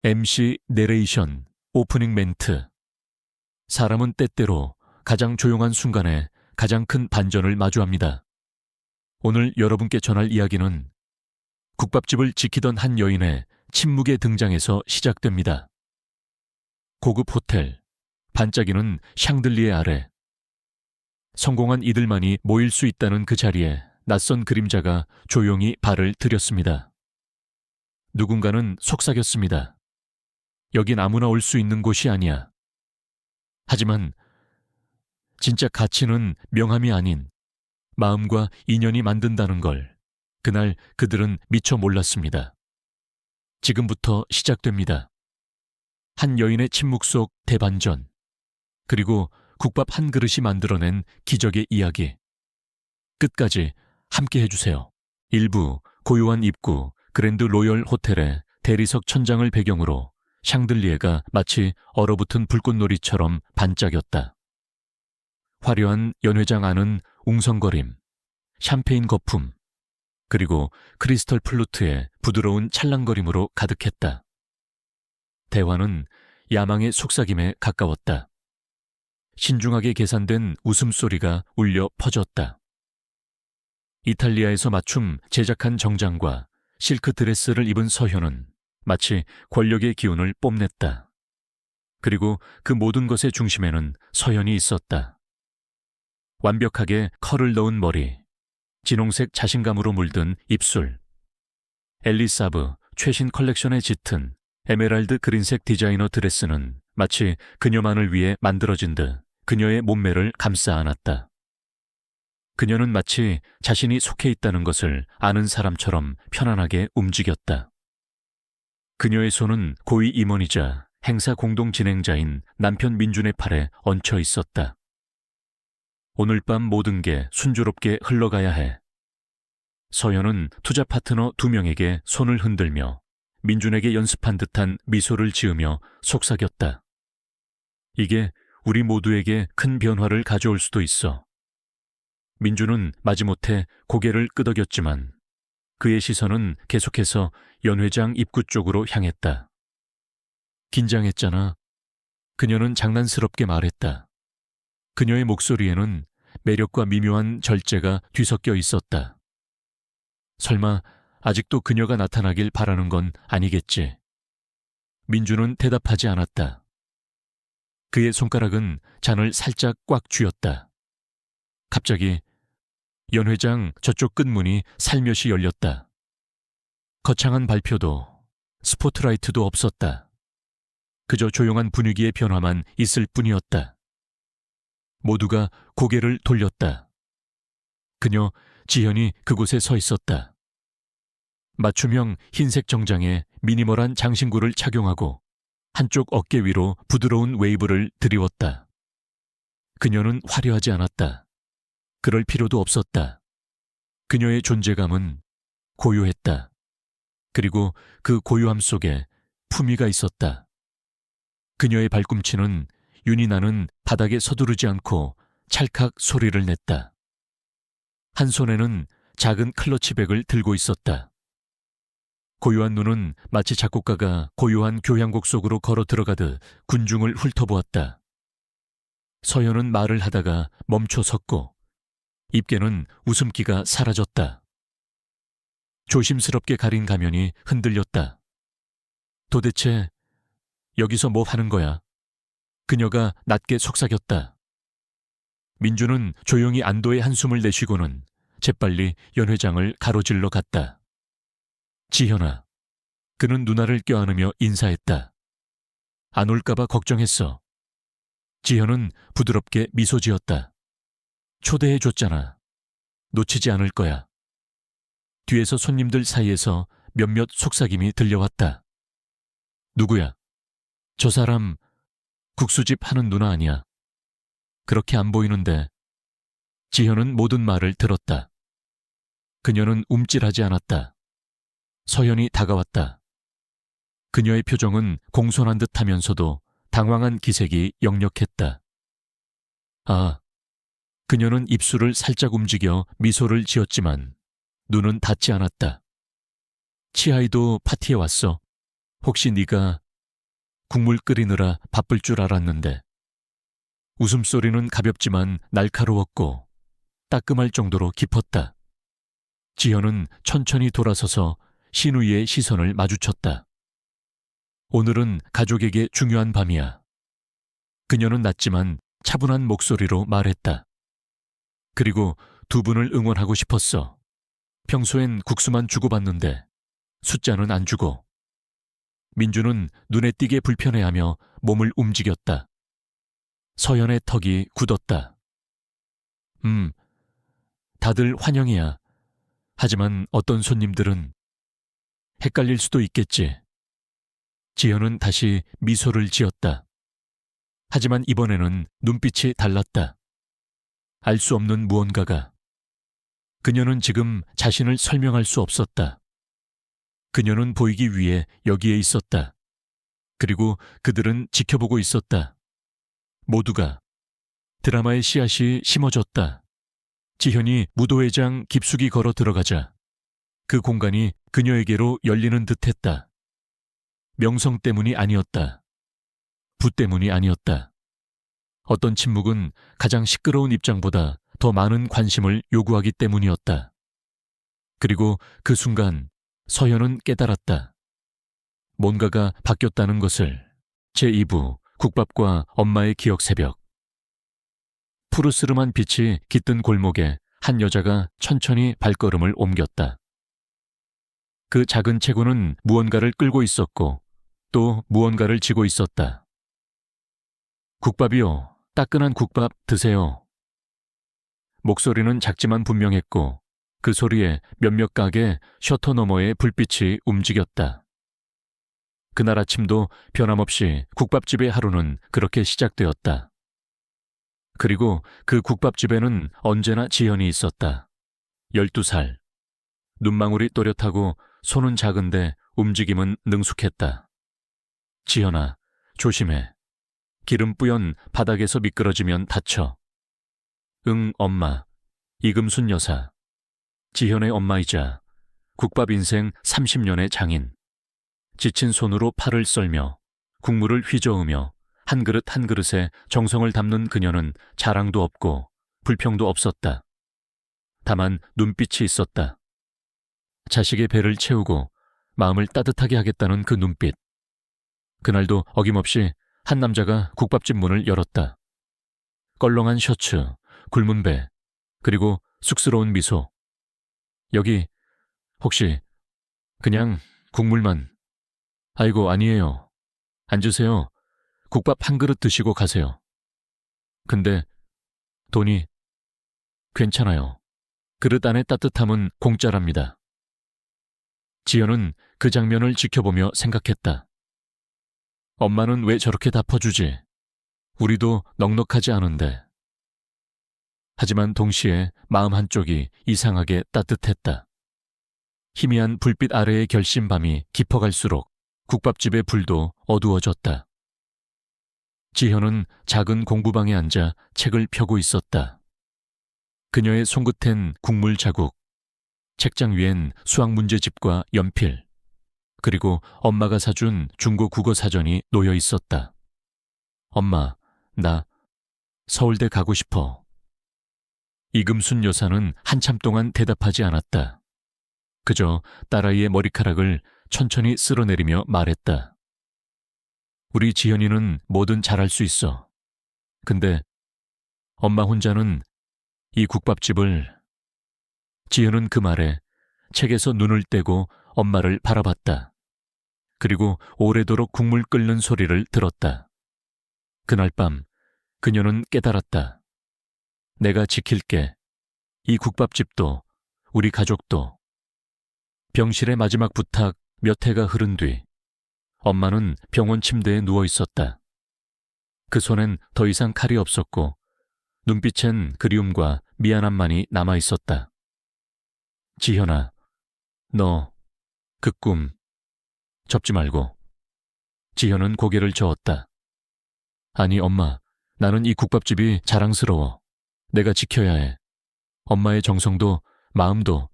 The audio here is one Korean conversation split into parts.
MC 내레이션, 오프닝 멘트. 사람은 때때로 가장 조용한 순간에 가장 큰 반전을 마주합니다. 오늘 여러분께 전할 이야기는 국밥집을 지키던 한 여인의 침묵의 등장에서 시작됩니다. 고급 호텔, 반짝이는 샹들리에 아래. 성공한 이들만이 모일 수 있다는 그 자리에 낯선 그림자가 조용히 발을 들였습니다. 누군가는 속삭였습니다. 여긴 아무나 올 수 있는 곳이 아니야. 하지만 진짜 가치는 명함이 아닌 마음과 인연이 만든다는 걸 그날 그들은 미처 몰랐습니다. 지금부터 시작됩니다. 한 여인의 침묵 속 대반전, 그리고 국밥 한 그릇이 만들어낸 기적의 이야기. 끝까지 함께 해주세요. 일부 고요한 입구 그랜드 로열 호텔의 대리석 천장을 배경으로 샹들리에가 마치 얼어붙은 불꽃놀이처럼 반짝였다. 화려한 연회장 안은 웅성거림, 샴페인 거품, 그리고 크리스털 플루트의 부드러운 찰랑거림으로 가득했다. 대화는 야망의 속삭임에 가까웠다. 신중하게 계산된 웃음소리가 울려 퍼졌다. 이탈리아에서 맞춤 제작한 정장과 실크 드레스를 입은 서현은 마치 권력의 기운을 뽐냈다. 그리고 그 모든 것의 중심에는 서현이 있었다. 완벽하게 컬을 넣은 머리, 진홍색 자신감으로 물든 입술, 엘리사브 최신 컬렉션에 짙은 에메랄드 그린색 디자이너 드레스는 마치 그녀만을 위해 만들어진 듯 그녀의 몸매를 감싸 안았다. 그녀는 마치 자신이 속해 있다는 것을 아는 사람처럼 편안하게 움직였다. 그녀의 손은 고위 임원이자 행사 공동 진행자인 남편 민준의 팔에 얹혀 있었다. 오늘 밤 모든 게 순조롭게 흘러가야 해. 서현은 투자 파트너 2명에게 손을 흔들며 민준에게 연습한 듯한 미소를 지으며 속삭였다. 이게 우리 모두에게 큰 변화를 가져올 수도 있어. 민준은 마지못해 고개를 끄덕였지만 그의 시선은 계속해서 연회장 입구 쪽으로 향했다. 긴장했잖아. 그녀는 장난스럽게 말했다. 그녀의 목소리에는 매력과 미묘한 절제가 뒤섞여 있었다. 설마 아직도 그녀가 나타나길 바라는 건 아니겠지. 민준은 대답하지 않았다. 그의 손가락은 잔을 살짝 꽉 쥐었다. 갑자기 연회장 저쪽 끝문이 살며시 열렸다. 거창한 발표도 스포트라이트도 없었다. 그저 조용한 분위기의 변화만 있을 뿐이었다. 모두가 고개를 돌렸다. 그녀 지현이 그곳에 서 있었다. 맞춤형 흰색 정장에 미니멀한 장신구를 착용하고 한쪽 어깨 위로 부드러운 웨이브를 드리웠다. 그녀는 화려하지 않았다. 그럴 필요도 없었다. 그녀의 존재감은 고요했다. 그리고 그 고요함 속에 품위가 있었다. 그녀의 발꿈치는 윤이 나는 바닥에 서두르지 않고 찰칵 소리를 냈다. 한 손에는 작은 클러치백을 들고 있었다. 고요한 눈은 마치 작곡가가 고요한 교향곡 속으로 걸어 들어가듯 군중을 훑어보았다. 서현은 말을 하다가 멈춰 섰고 입계는 웃음기가 사라졌다. 조심스럽게 가린 가면이 흔들렸다. 도대체 여기서 뭐 하는 거야? 그녀가 낮게 속삭였다. 민준은 조용히 안도의 한숨을 내쉬고는 재빨리 연회장을 가로질러 갔다. 지현아. 그는 누나를 껴안으며 인사했다. 안 올까봐 걱정했어. 지현은 부드럽게 미소 지었다. 초대해줬잖아. 놓치지 않을 거야. 뒤에서 손님들 사이에서 몇몇 속삭임이 들려왔다. 누구야? 저 사람 국수집 하는 누나 아니야. 그렇게 안 보이는데. 지현은 모든 말을 들었다. 그녀는 움찔하지 않았다. 서현이 다가왔다. 그녀의 표정은 공손한 듯하면서도 당황한 기색이 역력했다. 아, 그녀는 입술을 살짝 움직여 미소를 지었지만 눈은 닫지 않았다. 치아이도 파티에 왔어. 혹시 네가 국물 끓이느라 바쁠 줄 알았는데 웃음소리는 가볍지만 날카로웠고 따끔할 정도로 깊었다. 지현은 천천히 돌아서서 신우이의 시선을 마주쳤다. 오늘은 가족에게 중요한 밤이야. 그녀는 낮지만 차분한 목소리로 말했다. 그리고 두 분을 응원하고 싶었어. 평소엔 국수만 주고받는데 숫자는 안 주고. 민주는 눈에 띄게 불편해하며 몸을 움직였다. 서연의 턱이 굳었다. 다들 환영이야. 하지만 어떤 손님들은 헷갈릴 수도 있겠지. 지현은 다시 미소를 지었다. 하지만 이번에는 눈빛이 달랐다. 알 수 없는 무언가가. 그녀는 지금 자신을 설명할 수 없었다. 그녀는 보이기 위해 여기에 있었다. 그리고 그들은 지켜보고 있었다. 모두가. 드라마의 씨앗이 심어졌다. 지현이 무도회장 깊숙이 걸어 들어가자 그 공간이 그녀에게로 열리는 듯했다. 명성 때문이 아니었다. 부 때문이 아니었다. 어떤 침묵은 가장 시끄러운 입장보다 더 많은 관심을 요구하기 때문이었다. 그리고 그 순간 서현은 깨달았다. 뭔가가 바뀌었다는 것을. 제2부 국밥과 엄마의 기억 새벽. 푸르스름한 빛이 깃든 골목에 한 여자가 천천히 발걸음을 옮겼다. 그 작은 체구는 무언가를 끌고 있었고 또 무언가를 지고 있었다. 국밥이요. 따끈한 국밥 드세요. 목소리는 작지만 분명했고 그 소리에 몇몇 가게 셔터 너머의 불빛이 움직였다. 그날 아침도 변함없이 국밥집의 하루는 그렇게 시작되었다. 그리고 그 국밥집에는 언제나 지현이 있었다. 12살. 눈망울이 또렷하고 손은 작은데 움직임은 능숙했다. 지현아, 조심해. 기름 뿌연 바닥에서 미끄러지면 다쳐. 응, 엄마. 이금순 여사. 지현의 엄마이자 국밥 인생 30년의 장인. 지친 손으로 팔을 썰며 국물을 휘저으며 한 그릇 한 그릇에 정성을 담는 그녀는 자랑도 없고 불평도 없었다. 다만 눈빛이 있었다. 자식의 배를 채우고 마음을 따뜻하게 하겠다는 그 눈빛. 그날도 어김없이 한 남자가 국밥집 문을 열었다. 껄렁한 셔츠, 굶은 배, 그리고 쑥스러운 미소. 여기 혹시 그냥 국물만. 아이고, 아니에요. 앉으세요. 국밥 한 그릇 드시고 가세요. 근데 돈이. 괜찮아요. 그릇 안의 따뜻함은 공짜랍니다. 지현은 그 장면을 지켜보며 생각했다. 엄마는 왜 저렇게 다 퍼주지? 우리도 넉넉하지 않은데. 하지만 동시에 마음 한쪽이 이상하게 따뜻했다. 희미한 불빛 아래의 결심밤이 깊어갈수록 국밥집의 불도 어두워졌다. 지현은 작은 공부방에 앉아 책을 펴고 있었다. 그녀의 손끝엔 국물 자국, 책장 위엔 수학 문제집과 연필, 그리고 엄마가 사준 중고 국어 사전이 놓여 있었다. 엄마, 나 서울대 가고 싶어. 이금순 여사는 한참 동안 대답하지 않았다. 그저 딸아이의 머리카락을 천천히 쓸어내리며 말했다. 우리 지현이는 뭐든 잘할 수 있어. 근데 엄마 혼자는 이 국밥집을. 지현은 그 말에 책에서 눈을 떼고 엄마를 바라봤다. 그리고 오래도록 국물 끓는 소리를 들었다. 그날 밤 그녀는 깨달았다. 내가 지킬게. 이 국밥집도 우리 가족도. 병실의 마지막 부탁 몇 해가 흐른 뒤 엄마는 병원 침대에 누워 있었다. 그 손엔 더 이상 칼이 없었고 눈빛엔 그리움과 미안함만이 남아 있었다. 지현아, 너 그 꿈 접지 말고. 지현은 고개를 저었다. 아니 엄마, 나는 이 국밥집이 자랑스러워. 내가 지켜야 해. 엄마의 정성도 마음도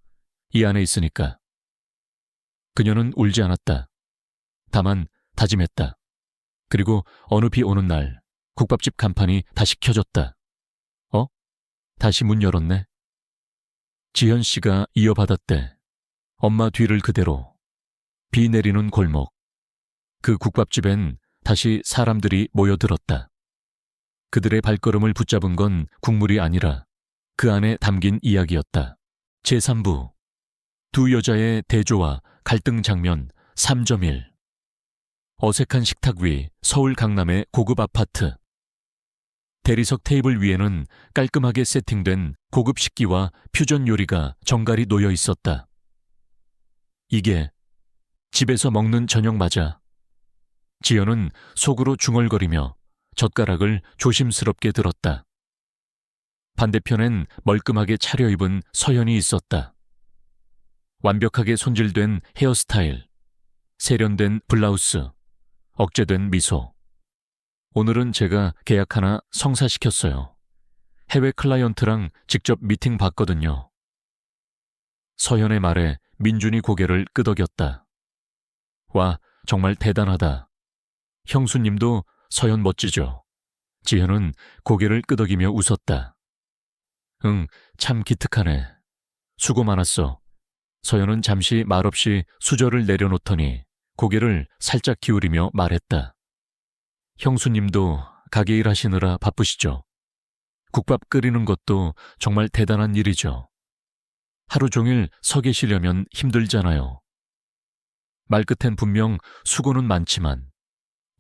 이 안에 있으니까. 그녀는 울지 않았다. 다만 다짐했다. 그리고 어느 비 오는 날 국밥집 간판이 다시 켜졌다. 다시 문 열었네. 지현 씨가 이어받았대. 엄마 뒤를 그대로. 비 내리는 골목. 그 국밥집엔 다시 사람들이 모여들었다. 그들의 발걸음을 붙잡은 건 국물이 아니라 그 안에 담긴 이야기였다. 제3부. 두 여자의 대조와 갈등 장면 3.1. 어색한 식탁 위 서울 강남의 고급 아파트. 대리석 테이블 위에는 깔끔하게 세팅된 고급 식기와 퓨전 요리가 정갈이 놓여 있었다. 이게 집에서 먹는 저녁 맞아. 지연은 속으로 중얼거리며 젓가락을 조심스럽게 들었다. 반대편엔 멀끔하게 차려입은 서연이 있었다. 완벽하게 손질된 헤어스타일, 세련된 블라우스, 억제된 미소. 오늘은 제가 계약 하나 성사시켰어요. 해외 클라이언트랑 직접 미팅 봤거든요. 서연의 말에 민준이 고개를 끄덕였다. 와, 정말 대단하다. 형수님도 서연 멋지죠. 지현은 고개를 끄덕이며 웃었다. 응, 참 기특하네. 수고 많았어. 서연은 잠시 말없이 수저를 내려놓더니 고개를 살짝 기울이며 말했다. 형수님도 가게 일 하시느라 바쁘시죠? 국밥 끓이는 것도 정말 대단한 일이죠. 하루 종일 서 계시려면 힘들잖아요. 말끝엔 분명 수고는 많지만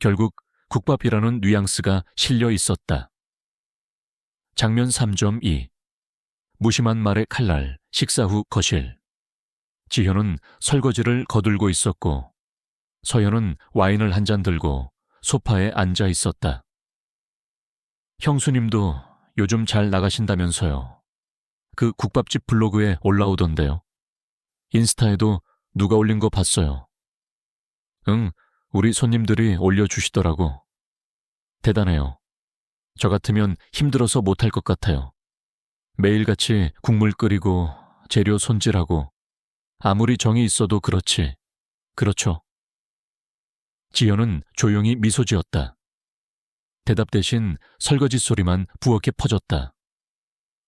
결국 국밥이라는 뉘앙스가 실려 있었다. 장면 3.2. 무심한 말의 칼날, 식사 후 거실. 지현은 설거지를 거들고 있었고 서연은 와인을 한 잔 들고 소파에 앉아 있었다. 형수님도 요즘 잘 나가신다면서요. 그 국밥집 블로그에 올라오던데요. 인스타에도 누가 올린 거 봤어요. 응, 우리 손님들이 올려주시더라고. 대단해요. 저 같으면 힘들어서 못할 것 같아요. 매일같이 국물 끓이고 재료 손질하고 아무리 정이 있어도 그렇지. 그렇죠. 지연은 조용히 미소 지었다. 대답 대신 설거지 소리만 부엌에 퍼졌다.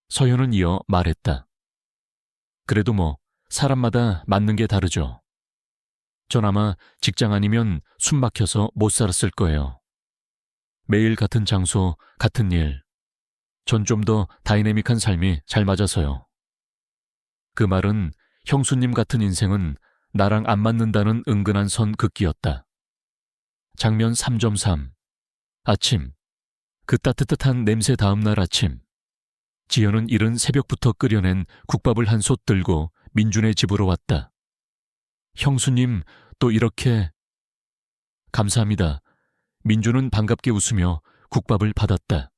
서연은 이어 말했다. 그래도 뭐 사람마다 맞는 게 다르죠. 전 아마 직장 아니면 숨 막혀서 못 살았을 거예요. 매일 같은 장소, 같은 일. 전 좀 더 다이내믹한 삶이 잘 맞아서요. 그 말은 형수님 같은 인생은 나랑 안 맞는다는 은근한 선 긋기였다. 장면 3.3. 아침. 그 따뜻한 냄새 다음 날 아침. 지연은 이른 새벽부터 끓여낸 국밥을 한 솥 들고 민준의 집으로 왔다. 형수님, 또 이렇게... 감사합니다. 민준은 반갑게 웃으며 국밥을 받았다.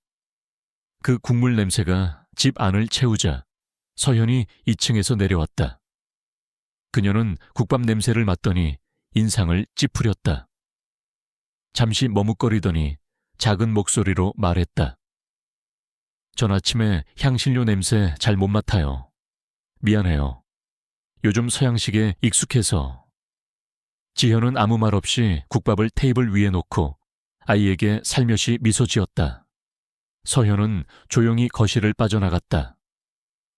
그 국물 냄새가 집 안을 채우자 서연이 2층에서 내려왔다. 그녀는 국밥 냄새를 맡더니 인상을 찌푸렸다. 잠시 머뭇거리더니 작은 목소리로 말했다. 전 아침에 향신료 냄새 잘 못 맡아요. 미안해요. 요즘 서양식에 익숙해서. 지현은 아무 말 없이 국밥을 테이블 위에 놓고 아이에게 살며시 미소 지었다. 서현은 조용히 거실을 빠져나갔다.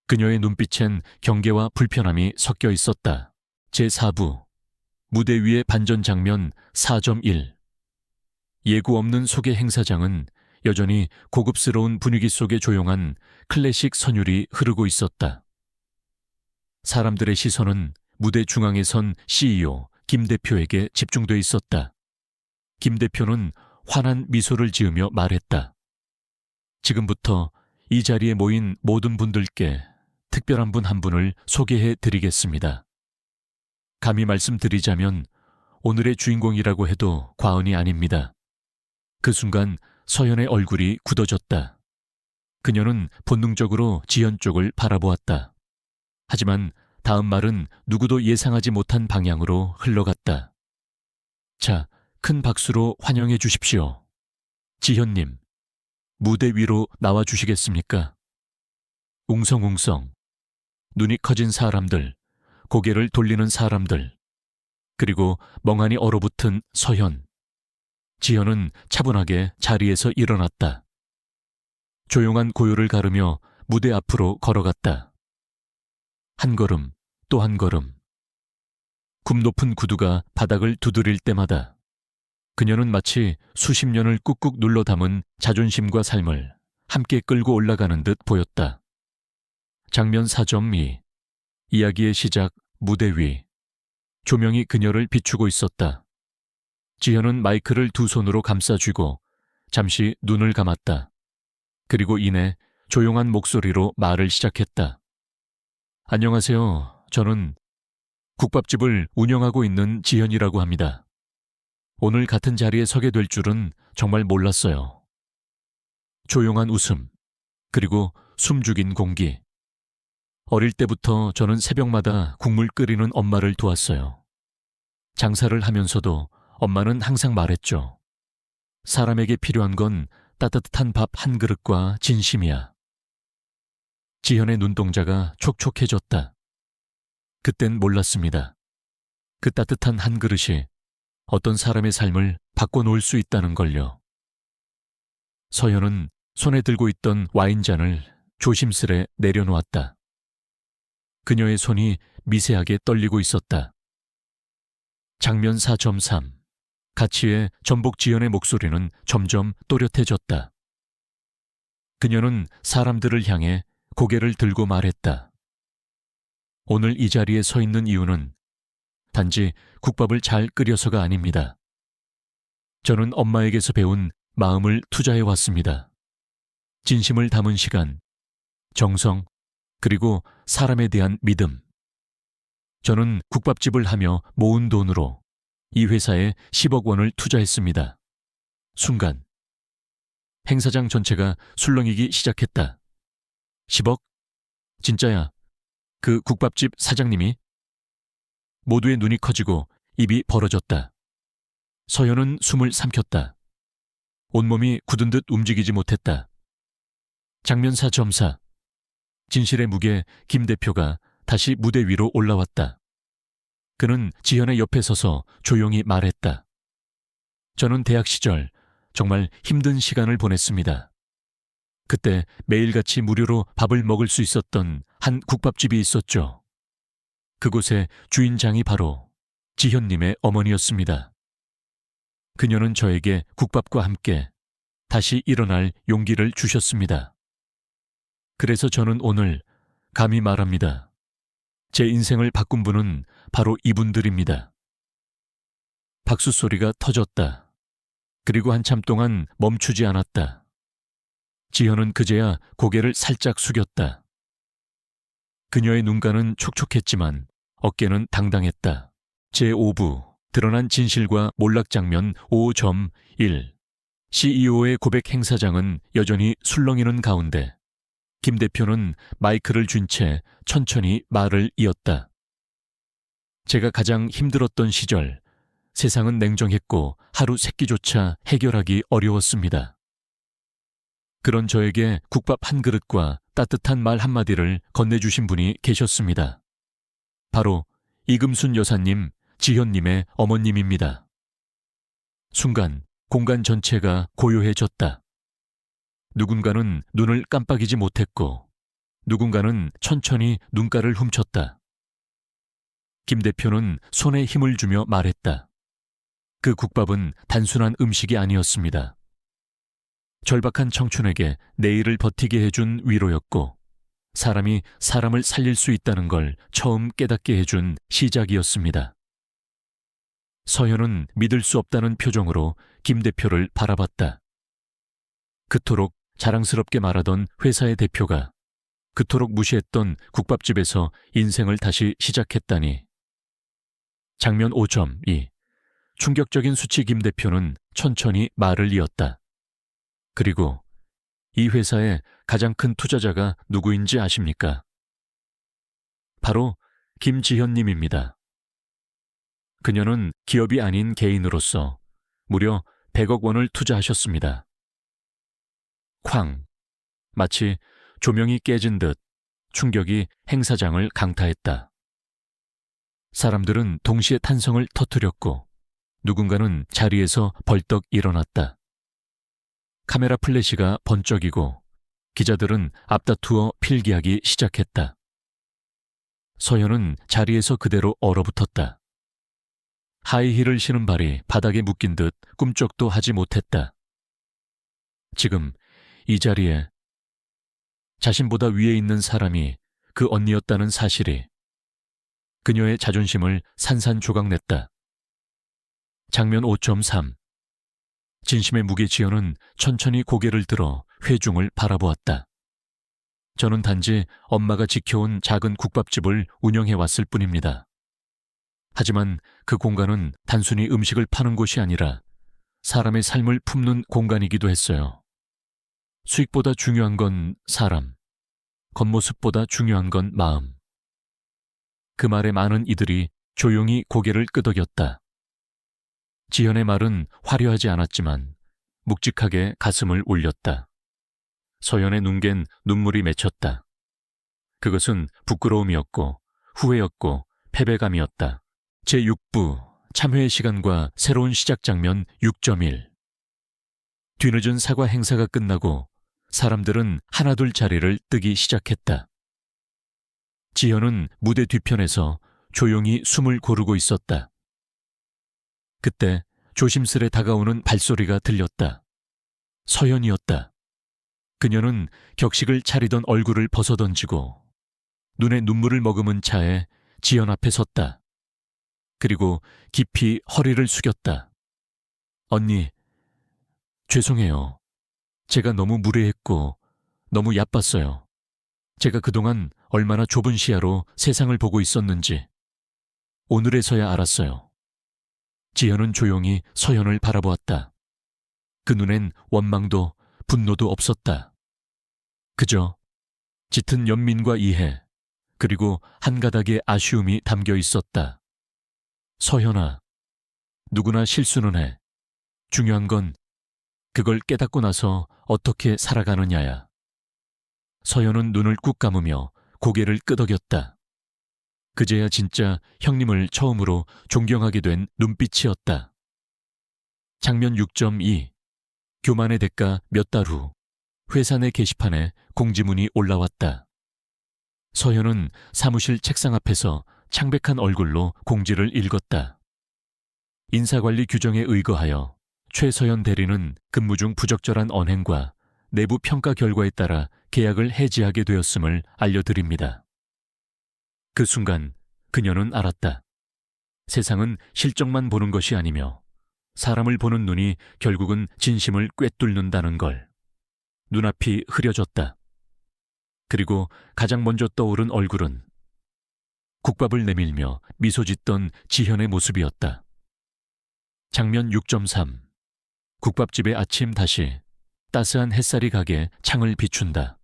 그녀의 눈빛엔 경계와 불편함이 섞여 있었다. 제4부. 무대 위의 반전 장면 4.1. 예고 없는 소개 행사장은 여전히 고급스러운 분위기 속에 조용한 클래식 선율이 흐르고 있었다. 사람들의 시선은 무대 중앙에 선 CEO 김 대표에게 집중돼 있었다. 김 대표는 환한 미소를 지으며 말했다. 지금부터 이 자리에 모인 모든 분들께 특별한 분 한 분을 소개해 드리겠습니다. 감히 말씀드리자면 오늘의 주인공이라고 해도 과언이 아닙니다. 그 순간 서연의 얼굴이 굳어졌다. 그녀는 본능적으로 지연 쪽을 바라보았다. 하지만 다음 말은 누구도 예상하지 못한 방향으로 흘러갔다. 자, 큰 박수로 환영해 주십시오. 지현님, 무대 위로 나와 주시겠습니까? 웅성웅성, 눈이 커진 사람들, 고개를 돌리는 사람들, 그리고 멍하니 얼어붙은 서현. 지현은 차분하게 자리에서 일어났다. 조용한 고요를 가르며 무대 앞으로 걸어갔다. 한 걸음, 또 한 걸음. 굽 높은 구두가 바닥을 두드릴 때마다 그녀는 마치 수십 년을 꾹꾹 눌러 담은 자존심과 삶을 함께 끌고 올라가는 듯 보였다. 장면 4.2. 이야기의 시작, 무대 위. 조명이 그녀를 비추고 있었다. 지현은 마이크를 두 손으로 감싸쥐고 잠시 눈을 감았다. 그리고 이내 조용한 목소리로 말을 시작했다. 안녕하세요. 저는 국밥집을 운영하고 있는 지현이라고 합니다. 오늘 같은 자리에 서게 될 줄은 정말 몰랐어요. 조용한 웃음, 그리고 숨죽인 공기. 어릴 때부터 저는 새벽마다 국물 끓이는 엄마를 도왔어요. 장사를 하면서도 엄마는 항상 말했죠. 사람에게 필요한 건 따뜻한 밥 한 그릇과 진심이야. 지현의 눈동자가 촉촉해졌다. 그땐 몰랐습니다. 그 따뜻한 한 그릇이 어떤 사람의 삶을 바꿔놓을 수 있다는 걸요. 서연은 손에 들고 있던 와인잔을 조심스레 내려놓았다. 그녀의 손이 미세하게 떨리고 있었다. 장면 4.3. 가치의 전복 지연의 목소리는 점점 또렷해졌다. 그녀는 사람들을 향해 고개를 들고 말했다. 오늘 이 자리에 서 있는 이유는 단지 국밥을 잘 끓여서가 아닙니다. 저는 엄마에게서 배운 마음을 투자해 왔습니다. 진심을 담은 시간, 정성, 그리고 사람에 대한 믿음. 저는 국밥집을 하며 모은 돈으로 이 회사에 10억 원을 투자했습니다. 순간 행사장 전체가 술렁이기 시작했다. 10억? 진짜야. 그 국밥집 사장님이? 모두의 눈이 커지고 입이 벌어졌다. 서연은 숨을 삼켰다. 온몸이 굳은 듯 움직이지 못했다. 장면 4.4. 진실의 무게 김 대표가 다시 무대 위로 올라왔다. 그는 지현의 옆에 서서 조용히 말했다. 저는 대학 시절 정말 힘든 시간을 보냈습니다. 그때 매일같이 무료로 밥을 먹을 수 있었던 한 국밥집이 있었죠. 그곳의 주인장이 바로 지현님의 어머니였습니다. 그녀는 저에게 국밥과 함께 다시 일어날 용기를 주셨습니다. 그래서 저는 오늘 감히 말합니다. 제 인생을 바꾼 분은 바로 이분들입니다. 박수 소리가 터졌다. 그리고 한참 동안 멈추지 않았다. 지현은 그제야 고개를 살짝 숙였다. 그녀의 눈가는 촉촉했지만 어깨는 당당했다. 제5부 드러난 진실과 몰락 장면 5.1. CEO의 고백 행사장은 여전히 술렁이는 가운데 김 대표는 마이크를 쥔 채 천천히 말을 이었다. 제가 가장 힘들었던 시절, 세상은 냉정했고 하루 세끼조차 해결하기 어려웠습니다. 그런 저에게 국밥 한 그릇과 따뜻한 말 한마디를 건네주신 분이 계셨습니다. 바로 이금순 여사님, 지현님의 어머님입니다. 순간 공간 전체가 고요해졌다. 누군가는 눈을 깜빡이지 못했고 누군가는 천천히 눈가를 훔쳤다. 김 대표는 손에 힘을 주며 말했다. 그 국밥은 단순한 음식이 아니었습니다. 절박한 청춘에게 내일을 버티게 해준 위로였고 사람이 사람을 살릴 수 있다는 걸 처음 깨닫게 해준 시작이었습니다. 서현은 믿을 수 없다는 표정으로 김 대표를 바라봤다. 그토록 자랑스럽게 말하던 회사의 대표가 그토록 무시했던 국밥집에서 인생을 다시 시작했다니. 장면 5.2. 충격적인 수치 김 대표는 천천히 말을 이었다. 그리고 이 회사의 가장 큰 투자자가 누구인지 아십니까? 바로 김지현님입니다. 그녀는 기업이 아닌 개인으로서 무려 100억 원을 투자하셨습니다. 쾅! 마치 조명이 깨진 듯 충격이 행사장을 강타했다. 사람들은 동시에 탄성을 터뜨렸고 누군가는 자리에서 벌떡 일어났다. 카메라 플래시가 번쩍이고 기자들은 앞다투어 필기하기 시작했다. 서연은 자리에서 그대로 얼어붙었다. 하이힐을 신은 발이 바닥에 묶인 듯 꿈쩍도 하지 못했다. 지금 이 자리에 자신보다 위에 있는 사람이 그 언니였다는 사실이 그녀의 자존심을 산산조각냈다. 장면 5.3. 진심의 무게 지연은 천천히 고개를 들어 회중을 바라보았다. 저는 단지 엄마가 지켜온 작은 국밥집을 운영해왔을 뿐입니다. 하지만 그 공간은 단순히 음식을 파는 곳이 아니라 사람의 삶을 품는 공간이기도 했어요. 수익보다 중요한 건 사람, 겉모습보다 중요한 건 마음. 그 말에 많은 이들이 조용히 고개를 끄덕였다. 지현의 말은 화려하지 않았지만 묵직하게 가슴을 울렸다. 서연의 눈겐 눈물이 맺혔다. 그것은 부끄러움이었고 후회였고 패배감이었다. 제6부 참회의 시간과 새로운 시작 장면 6.1. 뒤늦은 사과 행사가 끝나고 사람들은 하나둘 자리를 뜨기 시작했다. 지현은 무대 뒤편에서 조용히 숨을 고르고 있었다. 그때 조심스레 다가오는 발소리가 들렸다. 서연이었다. 그녀는 격식을 차리던 얼굴을 벗어던지고 눈에 눈물을 머금은 차에 지연 앞에 섰다. 그리고 깊이 허리를 숙였다. 언니, 죄송해요. 제가 너무 무례했고 너무 얕봤어요. 제가 그동안 얼마나 좁은 시야로 세상을 보고 있었는지 오늘에서야 알았어요. 지현은 조용히 서연을 바라보았다. 그 눈엔 원망도 분노도 없었다. 그저 짙은 연민과 이해, 그리고 한 가닥의 아쉬움이 담겨 있었다. 서연아, 누구나 실수는 해. 중요한 건 그걸 깨닫고 나서 어떻게 살아가느냐야. 서연은 눈을 꾹 감으며 고개를 끄덕였다. 그제야 진짜 형님을 처음으로 존경하게 된 눈빛이었다. 장면 6.2. 교만의 대가 몇 달 후 회사 내 게시판에 공지문이 올라왔다. 서현은 사무실 책상 앞에서 창백한 얼굴로 공지를 읽었다. 인사관리 규정에 의거하여 최서연 대리는 근무 중 부적절한 언행과 내부 평가 결과에 따라 계약을 해지하게 되었음을 알려드립니다. 그 순간 그녀는 알았다. 세상은 실적만 보는 것이 아니며 사람을 보는 눈이 결국은 진심을 꿰뚫는다는 걸. 눈앞이 흐려졌다. 그리고 가장 먼저 떠오른 얼굴은 국밥을 내밀며 미소 짓던 지현의 모습이었다. 장면 6.3. 국밥집의 아침 다시 따스한 햇살이 가게 창을 비춘다.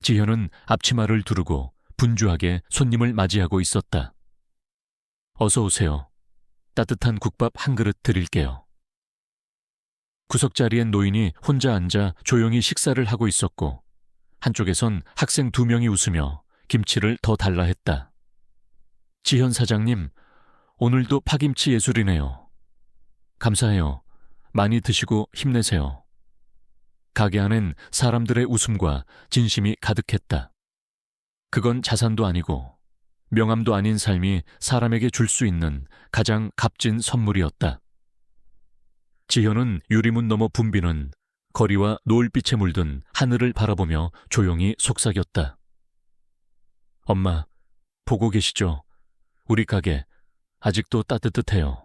지현은 앞치마를 두르고 분주하게 손님을 맞이하고 있었다. 어서 오세요. 따뜻한 국밥 한 그릇 드릴게요. 구석자리엔 노인이 혼자 앉아 조용히 식사를 하고 있었고 한쪽에선 학생 2명이 웃으며 김치를 더 달라 했다. 지현 사장님, 오늘도 파김치 예술이네요. 감사해요. 많이 드시고 힘내세요. 가게 안엔 사람들의 웃음과 진심이 가득했다. 그건 자산도 아니고 명함도 아닌 삶이 사람에게 줄 수 있는 가장 값진 선물이었다. 지현은 유리문 너머 붐비는 거리와 노을빛에 물든 하늘을 바라보며 조용히 속삭였다. 엄마, 보고 계시죠? 우리 가게 아직도 따뜻해요.